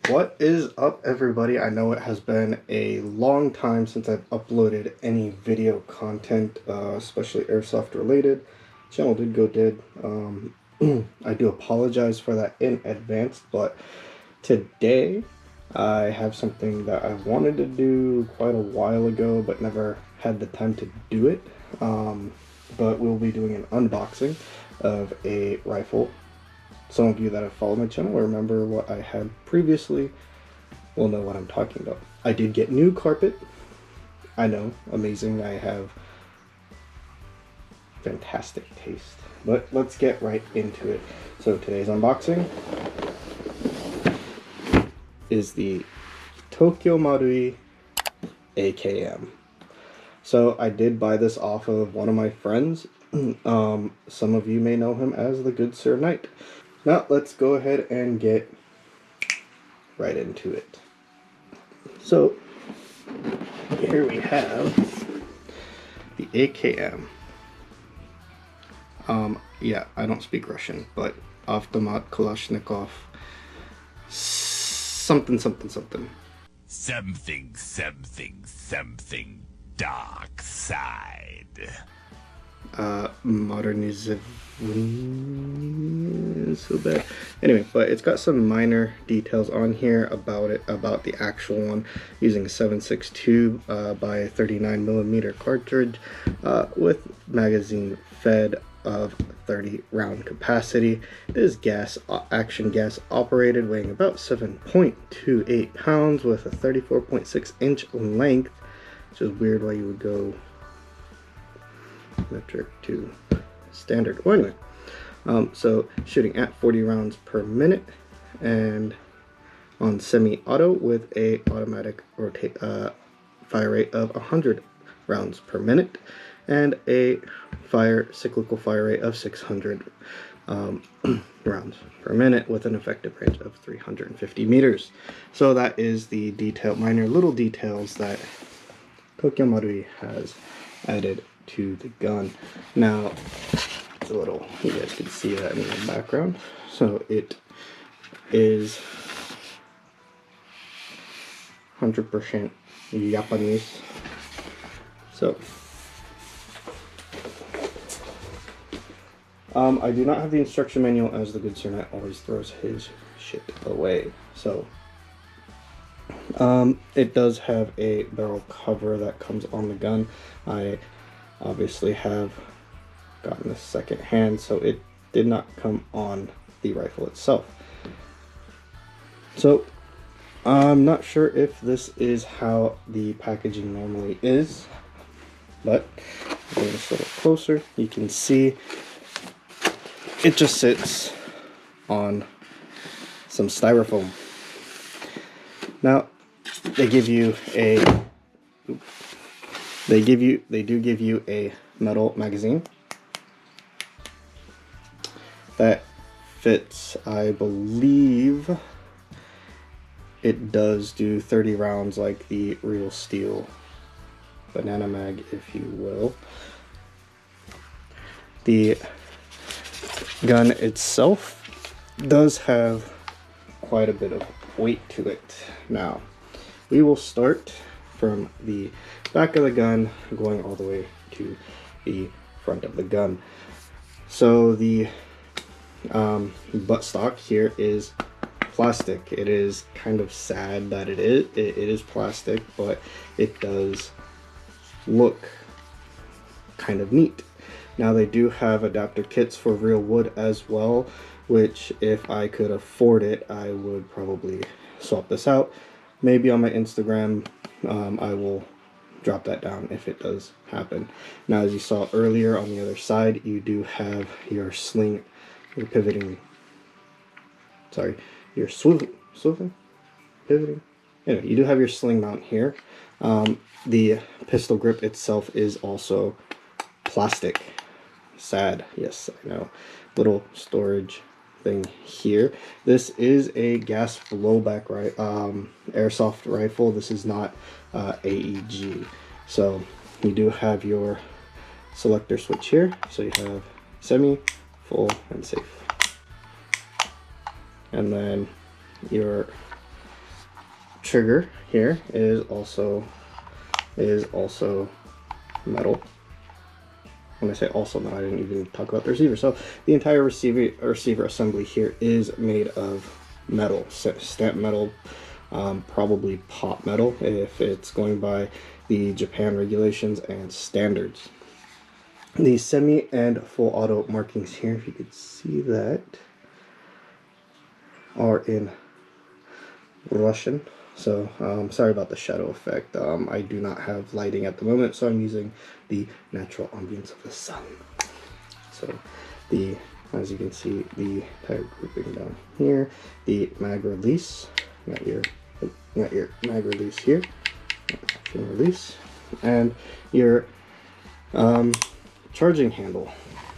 What is up, everybody? I know it has been a long time since I've uploaded any video content, especially airsoft related. Channel did go dead. I do apologize for that in advance, but today I have something that I wanted to do quite a while ago but never had the time to do it. But we'll be doing an unboxing of a rifle. Some of you that have followed my channel or remember what I had previously will know what I'm talking about. I did get new carpet. I know, amazing. I have fantastic taste. But let's get right into it. So today's unboxing is the Tokyo Marui AKM. So I did buy this off of one of my friends. Some of you may know him as the Good Sir Knight. Now let's go ahead and get right into it. So here we have the AKM. Yeah, I don't speak Russian, but Automat Kalashnikov something dark side. Modernization, so bad. Anyway, but it's got some minor details on here about it, about the actual one, using a 7.62 by 39 millimeter cartridge with magazine fed of 30 round capacity. It is action gas operated, weighing about 7.28 pounds with a 34.6 inch length, which is weird why you would go metric to standard. Well, anyway, so shooting at 40 rounds per minute and on semi-auto with a automatic fire rate of 100 rounds per minute and a cyclical fire rate of 600 rounds per minute with an effective range of 350 meters. So that is the minor little details that Tokyo Marui has added to the gun. Now it's a little, you guys can see that in the background. So it is 100% Japanese. So I do not have the instruction manual, as the Good Sir Knight always throws his shit away. So it does have a barrel cover that comes on the gun. I obviously have gotten this second hand, so it did not come on the rifle itself. So I'm not sure if this is how the packaging normally is, but bring this a little closer. You can see it just sits on some styrofoam. Now they do give you a metal magazine that fits, I believe it does do 30 rounds like the real steel banana mag, if you will. The gun itself does have quite a bit of weight to it. Now we will start from the back of the gun going all the way to the front of the gun. So the buttstock here is plastic. It is kind of sad that it is plastic, but it does look kind of neat. Now they do have adapter kits for real wood as well, which if I could afford it, I would probably swap this out. Maybe on my Instagram I will drop that down if it does happen. Now, as you saw earlier on the other side, you do have your sling, your pivoting, sorry, your pivoting. Anyway, you do have your sling mount here. The pistol grip itself is also plastic. Sad, yes, I know. Little storage thing here. This is a gas blowback airsoft rifle. This is not AEG. So you do have your selector switch here. So you have semi, full, and safe. And then your trigger here is also metal. When I say also metal, I didn't even talk about the receiver. So the entire receiver assembly here is made of metal, stamp metal, probably pot metal if it's going by the Japan regulations and standards. The semi and full auto markings here, if you could see that, are in Russian. So sorry about the shadow effect. I do not have lighting at the moment, so I'm using the natural ambience of the sun. So as you can see, the entire grouping down here, the mag release, got your mag release here, action release, and your charging handle,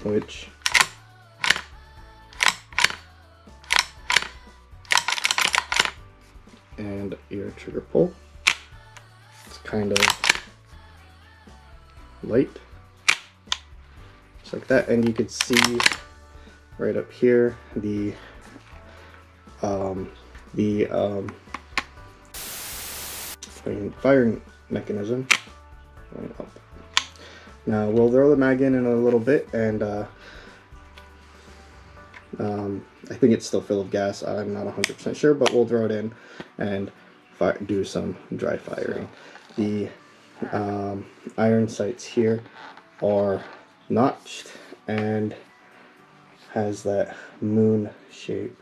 which and your trigger pull. It's kind of light, just like that, and you could see right up here the firing mechanism going up. Now we'll throw the mag in a little bit, and I think it's still full of gas. I'm not 100% sure, but we'll throw it in and do some dry firing. The iron sights here are notched and has that moon shape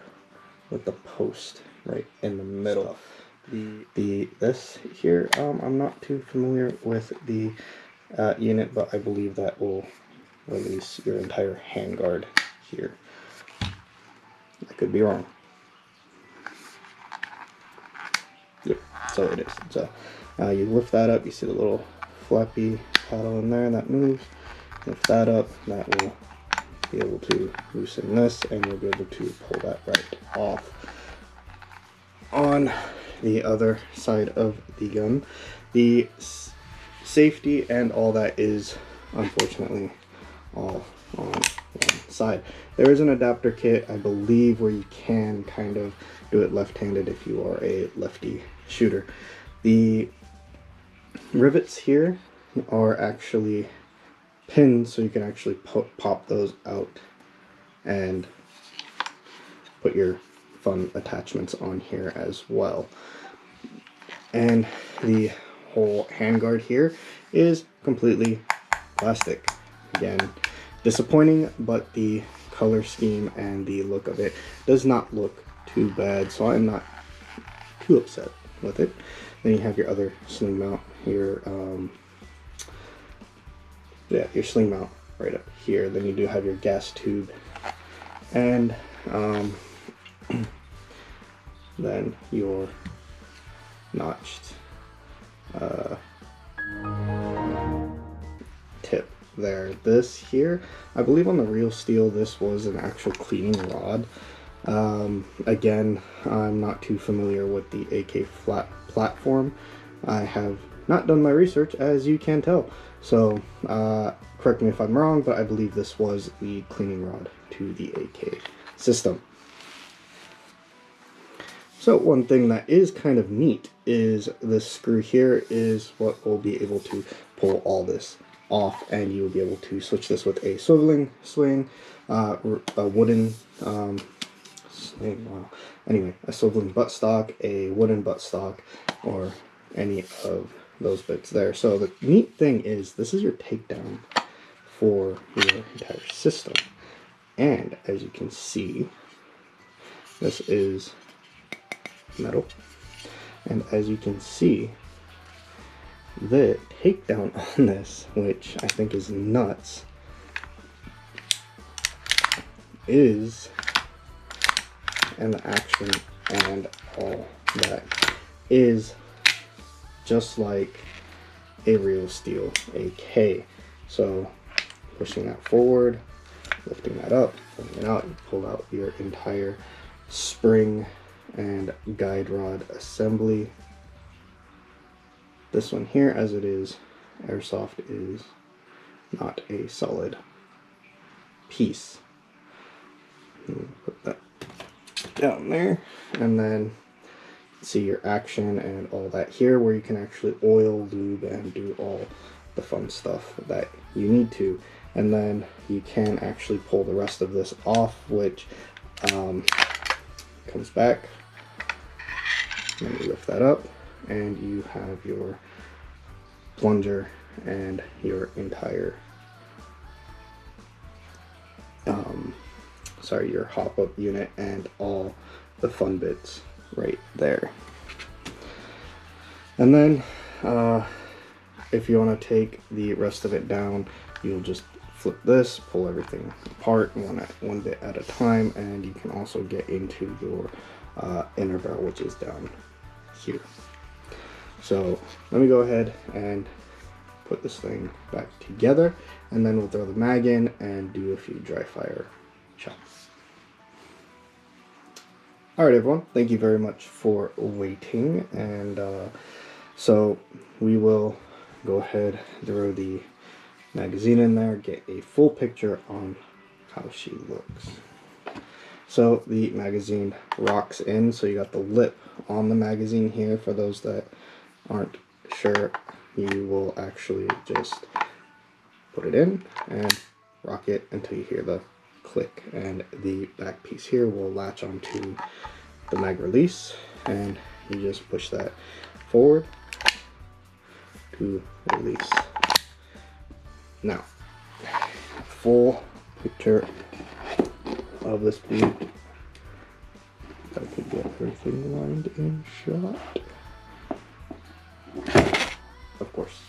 with the post right in the middle. This here, I'm not too familiar with the unit, but I believe that will release your entire handguard here. I could be wrong. Yep, so it is. So you lift that up, you see the little flappy paddle in there that moves. Lift that up, that will be able to loosen this, and you'll be able to pull that right off. On the other side of the gun, the safety and all that is unfortunately all on one side. There is an adapter kit, I believe, where you can kind of do it left-handed if you are a lefty shooter. The rivets here are actually pins, so you can actually pop those out and put your fun attachments on here as well. And the whole handguard here is completely plastic. Again, disappointing, but the color scheme and the look of it does not look too bad, so I'm not too upset with it. Then you have your other sling mount, your sling mount right up here. Then you do have your gas tube, and then your notched tip there. This here, I believe on the real steel, this was an actual cleaning rod. Again, I'm not too familiar with the AK flat platform. I have not done my research, as you can tell. So correct me if I'm wrong, but I believe this was the cleaning rod to the AK system. So one thing that is kind of neat is this screw here is what will be able to pull all this off, and you will be able to switch this with a swiveling swing, a wooden swing, wow. Anyway, a swiveling buttstock, a wooden buttstock, or any of those bits there. So the neat thing is this is your takedown for your entire system, and as you can see, this is metal, and as you can see, the takedown on this, which I think is nuts, is, and the action and all that is just like a real steel AK. So pushing that forward, lifting that up, pulling it out, you pull out your entire spring and guide rod assembly. This one here, as it is airsoft, is not a solid piece. Put that down there, and then see your action and all that here, where you can actually oil, lube, and do all the fun stuff that you need to. And then you can actually pull the rest of this off, which comes back. Let me lift that up, and you have your plunger and your entire your hop-up unit and all the fun bits right there. And then if you want to take the rest of it down, you'll just flip this, pull everything apart one bit at a time, and you can also get into your inner barrel, which is down here. So let me go ahead and put this thing back together, and then we'll throw the mag in and do a few dry fire shots. Alright everyone, thank you very much for waiting, and so we will go ahead, throw the magazine in there, get a full picture on how she looks. So the magazine rocks in, so you got the lip on the magazine here. For those that aren't sure, you will actually just put it in and rock it until you hear the click, and the back piece here will latch onto the mag release, and you just push that forward to release. Now, full picture of this bead. I could get everything lined in shot. Of course.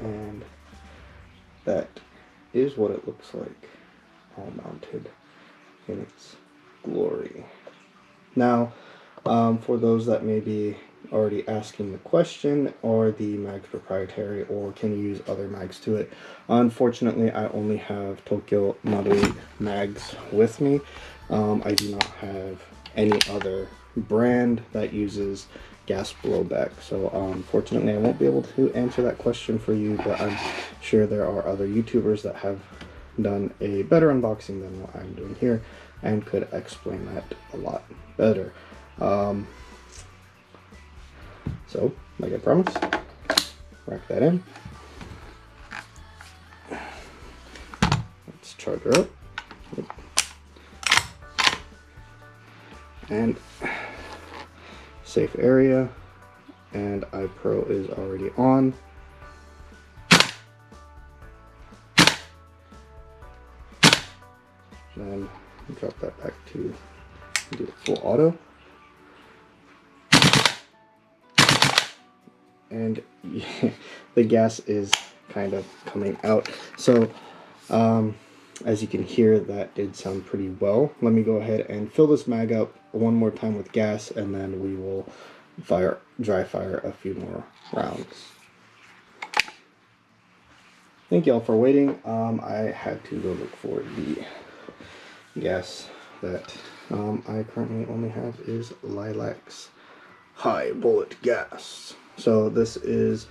And that is what it looks like all mounted in its glory. Now, for those that may be already asking the question, are the mags proprietary or can you use other mags to it? Unfortunately, I only have Tokyo Marui mags with me. I do not have any other brand that uses gas blowback, so unfortunately I won't be able to answer that question for you, but I'm sure there are other YouTubers that have done a better unboxing than what I'm doing here and could explain that a lot better. So, like I promised, rack that in. Let's charge her up. And safe area, and iPro is already on. Then drop that back to do full auto. And the gas is kind of coming out. So as you can hear, that did sound pretty well. Let me go ahead and fill this mag up one more time with gas, and then we will dry fire a few more rounds. Thank you all for waiting. I had to go look for the gas that I currently only have is Lilac's high bullet gas. So this is,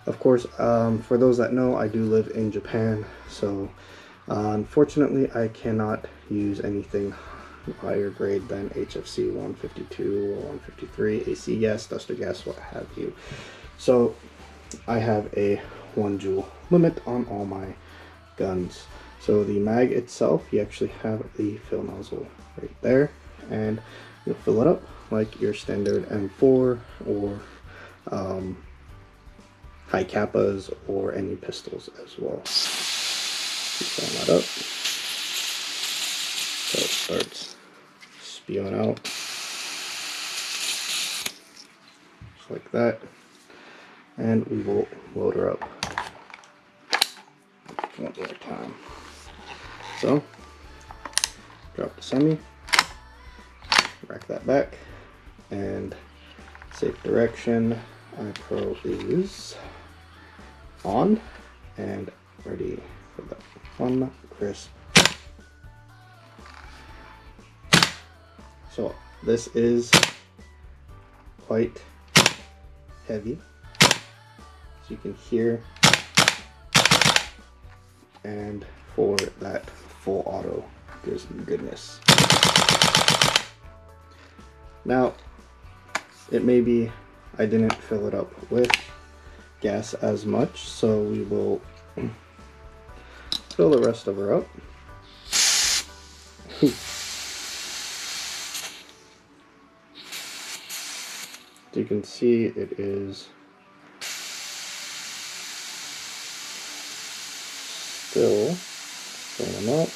of course, for those that know, I do live in Japan, so unfortunately I cannot use anything higher grade than HFC 152 or 153, AC gas, duster gas, what have you. So I have a 1 joule limit on all my guns. So the mag itself, you actually have the fill nozzle right there, and you'll fill it up like your standard M4 or high kappas or any pistols as well. Keep filling that up so it starts spewing out just like that, and we will load her up one more time. So drop the semi, rack that back, and safe direction. iPro is on and ready for the fun crisp. So this is quite heavy, so you can hear and for that full auto goodness. Now, it may be I didn't fill it up with gas as much, so we will fill the rest of her up. As you can see, it is still filling up.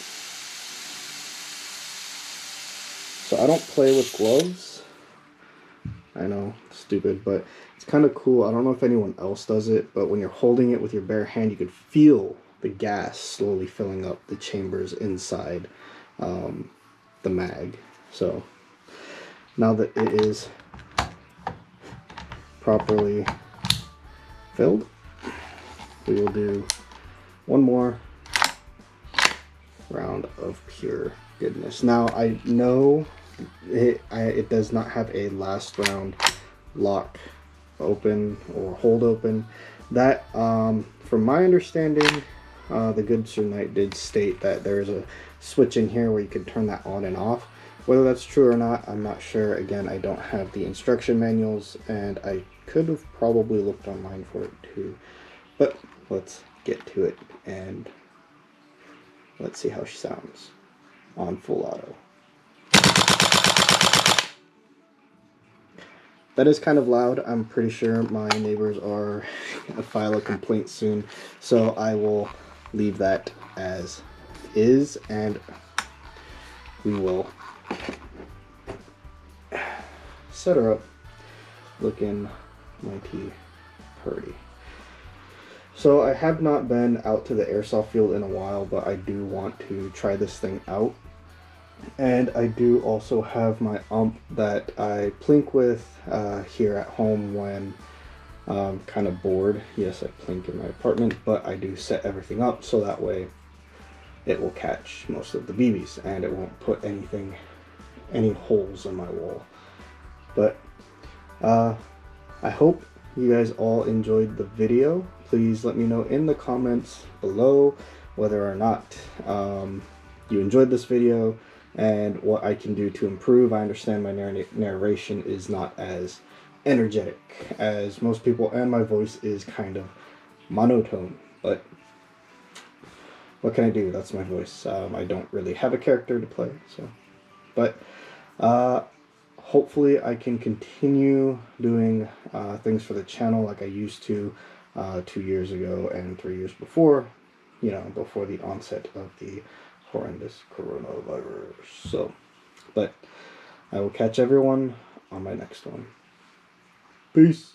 So I don't play with gloves. I know, stupid, but it's kind of cool. I don't know if anyone else does it, but when you're holding it with your bare hand, you could feel the gas slowly filling up the chambers inside the mag. So now that it is properly filled, we will do one more round of pure goodness. Now I know it does not have a last round lock open or hold open. That from my understanding, the Good Sir Knight did state that there is a switch in here where you can turn that on and off. Whether that's true or not, I'm not sure. Again, I don't have the instruction manuals, and I could have probably looked online for it too. But let's get to it and let's see how she sounds on full auto. That is kind of loud. I'm pretty sure my neighbors are gonna file a complaint soon, so I will leave that as is, and we will set her up looking mighty pretty. So I have not been out to the airsoft field in a while, but I do want to try this thing out. And I do also have my ump that I plink with here at home when I'm kind of bored. Yes, I plink in my apartment, but I do set everything up so that way it will catch most of the BBs and it won't put any holes in my wall. But I hope you guys all enjoyed the video. Please let me know in the comments below whether or not you enjoyed this video and what I can do to improve. I understand my narration is not as energetic as most people, and my voice is kind of monotone, but what can I do? That's my voice. I don't really have a character to play, so. But hopefully I can continue doing things for the channel like I used to 2 years ago and 3 years before, you know, before the onset of the horrendous coronavirus. So, but I will catch everyone on my next one. Peace.